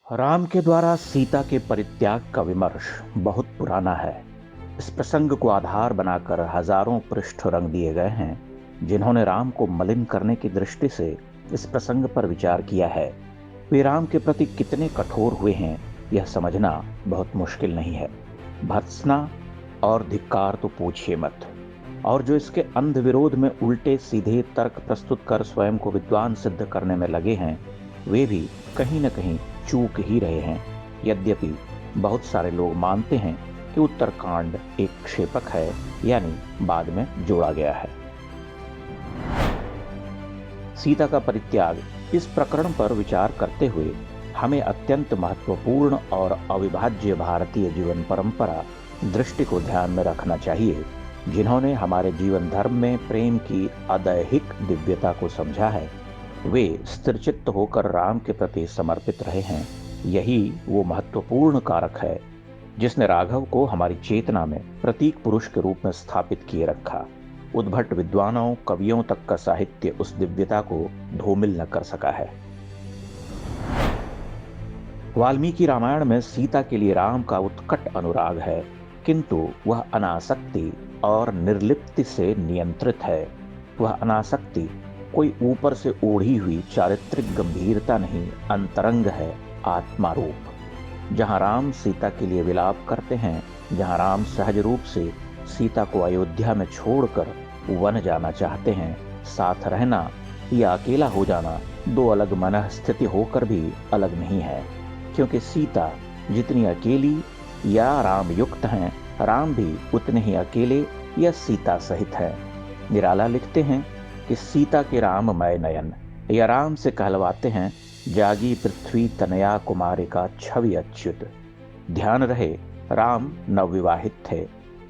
राम के द्वारा सीता के परित्याग का विमर्श बहुत पुराना है। इस प्रसंग को आधार बनाकर हजारों पृष्ठ रंग दिए गए हैं। जिन्होंने राम को मलिन करने की दृष्टि से इस प्रसंग पर विचार किया है, वे राम के प्रति कितने कठोर हुए हैं, यह समझना बहुत मुश्किल नहीं है। भर्त्सना और धिक्कार तो पूछिए मत। और जो इसके अंध विरोध में उल्टे सीधे तर्क प्रस्तुत कर स्वयं को विद्वान सिद्ध करने में लगे हैं, वे भी कहीं न कहीं चूक ही रहे हैं। यद्यपि बहुत सारे लोग मानते हैं कि उत्तरकांड एक क्षेपक है, यानी बाद में जोड़ा गया है। सीता का परित्याग इस प्रकरण पर विचार करते हुए हमें अत्यंत महत्वपूर्ण और अविभाज्य भारतीय जीवन परंपरा दृष्टि को ध्यान में रखना चाहिए, जिन्होंने हमारे जीवन धर्म में प्रेम की अदैहिक दिव्यता को समझा है। वे स्थिरचित्त होकर राम के प्रति समर्पित रहे हैं। यही वो महत्वपूर्ण कारक है जिसने राघव को हमारी चेतना में प्रतीक पुरुष के रूप में स्थापित किए रखा। उद्भट विद्वानों कवियों तक का साहित्य उस दिव्यता को धूमिल न कर सका है। वाल्मीकि रामायण में सीता के लिए राम का उत्कट अनुराग है, किंतु वह अनासक्ति और निर्लिप्ति से नियंत्रित है। वह अनासक्ति कोई ऊपर से ओढ़ी हुई चारित्रिक गंभीरता नहीं, अंतरंग है, आत्मा रूप। जहां राम सीता के लिए विलाप करते हैं, जहां राम सहज रूप से सीता को अयोध्या में छोड़कर वन जाना चाहते हैं, साथ रहना या अकेला हो जाना दो अलग मनः स्थिति होकर भी अलग नहीं है। क्योंकि सीता जितनी अकेली या राम युक्त हैं, राम भी उतने ही अकेले या सीता सहित है। निराला लिखते हैं कि सीता के राममय नयन, या राम से कहलवाते हैं जागी पृथ्वी तनया कुमारी का छवि अच्युत। ध्यान रहे, राम नवविवाहित थे,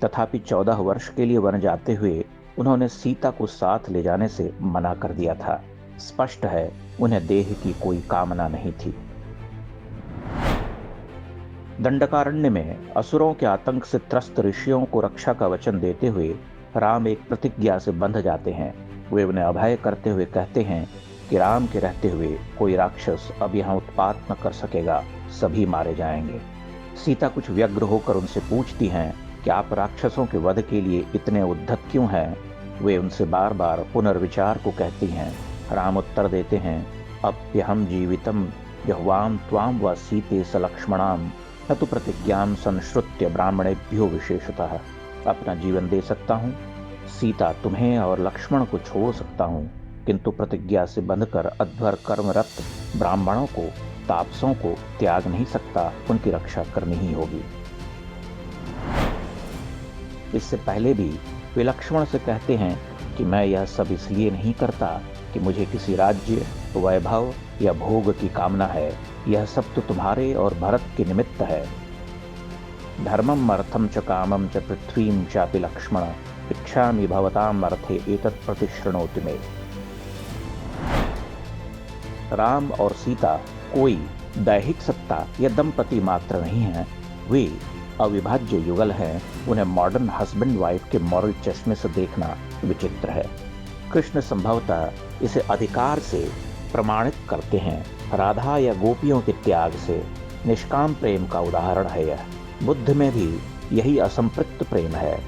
तथापि 14 वर्ष के लिए वन जाते हुए उन्होंने सीता को साथ ले जाने से मना कर दिया था। स्पष्ट है, उन्हें देह की कोई कामना नहीं थी। दंडकारण्य में असुरों के आतंक से त्रस्त ऋषियों को रक्षा का वचन देते हुए राम एक प्रतिज्ञा से बंध जाते हैं। वे उन्हें अभय करते हुए कहते हैं कि राम के रहते हुए कोई राक्षस अब यहाँ उत्पात न कर सकेगा, सभी मारे जाएंगे। सीता कुछ व्यग्र होकर उनसे पूछती हैं कि आप राक्षसों के वध के लिए इतने उद्धत क्यों हैं। वे उनसे बार बार पुनर्विचार को कहती हैं। राम उत्तर देते हैं, अप्यहम जीवितम यह्वाम त्वाम व सीते स लक्ष्मणाम न तो प्रतिज्ञाम संश्रुत्य ब्राह्मणेभ्यो विशेषतः। अपना जीवन दे सकता हूँ, सीता तुम्हें और लक्ष्मण को छोड़ सकता हूँ, किंतु प्रतिज्ञा से बंधकर अध्वर कर्मरत ब्राह्मणों को, तापसों को त्याग नहीं सकता। उनकी रक्षा करनी ही होगी। इससे पहले भी वे लक्ष्मण से कहते हैं कि मैं यह सब इसलिए नहीं करता कि मुझे किसी राज्य, वैभव या भोग की कामना है। यह सब तो तुम्हारे और भरत के निमित्त है। धर्मम अर्थम च कामम च पृथ्वीम चापि लक्ष्मण इच्छामि भवताम अर्थे एतत् प्रतिशृणोतु मे। राम और सीता कोई दैहिक सत्ता या दंपति मात्र नहीं है, वे अविभाज्य युगल हैं। उन्हें मॉडर्न हस्बैंड वाइफ के मॉरल चश्मे से देखना विचित्र है। कृष्ण संभवतः इसे अधिकार से प्रमाणित करते हैं। राधा या गोपियों के त्याग से निष्काम प्रेम का उदाहरण है यह। बुद्ध में भी यही असंपृक्त प्रेम है।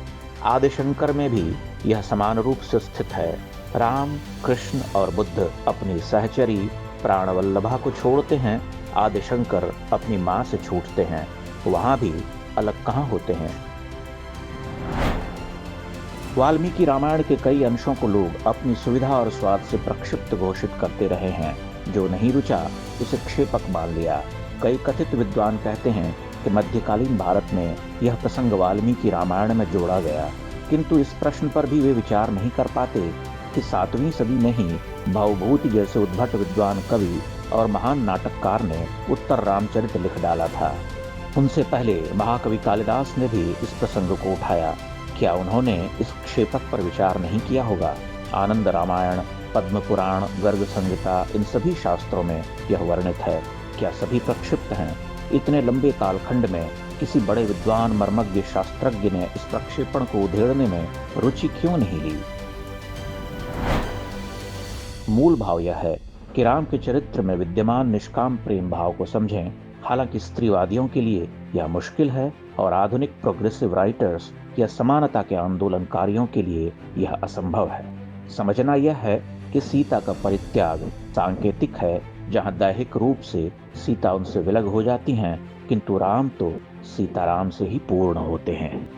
आदिशंकर में भी यह समान रूप से स्थित है। राम, कृष्ण और बुद्ध अपनी सहचरी प्राणवल्लभा को छोड़ते हैं। आदिशंकर अपनी मां से छूटते हैं। वहां भी अलग कहां होते हैं। वाल्मीकि रामायण के कई अंशों को लोग अपनी सुविधा और स्वाद से प्रक्षिप्त घोषित करते रहे हैं। जो नहीं रुचा उसे क्षेपक मान लिया। कई कथित विद्वान कहते हैं कि मध्यकालीन भारत में यह प्रसंग वाल्मीकि रामायण में जोड़ा गया, किंतु इस प्रश्न पर भी वे विचार नहीं कर पाते कि 7वीं सदी में ही भावभूति जैसे उद्भट विद्वान कवि और महान नाटककार ने उत्तर रामचरित लिख डाला था। उनसे पहले महाकवि कालिदास ने भी इस प्रसंग को उठाया। क्या उन्होंने इस क्षेपक पर विचार नहीं किया होगा? आनंद रामायण, पद्म पुराण, गर्ग संहिता, इन सभी शास्त्रों में यह वर्णित है। क्या सभी प्रक्षिप्त हैं? इतने लंबे कालखंड में किसी बड़े विद्वान मर्मज्ञ शास्त्रज्ञ ने इस प्रक्षेपण को उधेड़ने में रुचि क्यों नहीं ली? मूल भाव यह है कि राम के चरित्र में विद्यमान निष्काम प्रेम भाव को समझें हालांकि स्त्रीवादियों के लिए यह मुश्किल है और आधुनिक प्रोग्रेसिव राइटर्स या समानता के आंदोलनकारियों के लिए यह असंभव है। समझना यह है कि सीता का परित्याग सांकेतिक है, जहां दैहिक रूप से सीता उनसे विलग हो जाती हैं, किंतु राम तो सीताराम से ही पूर्ण होते हैं।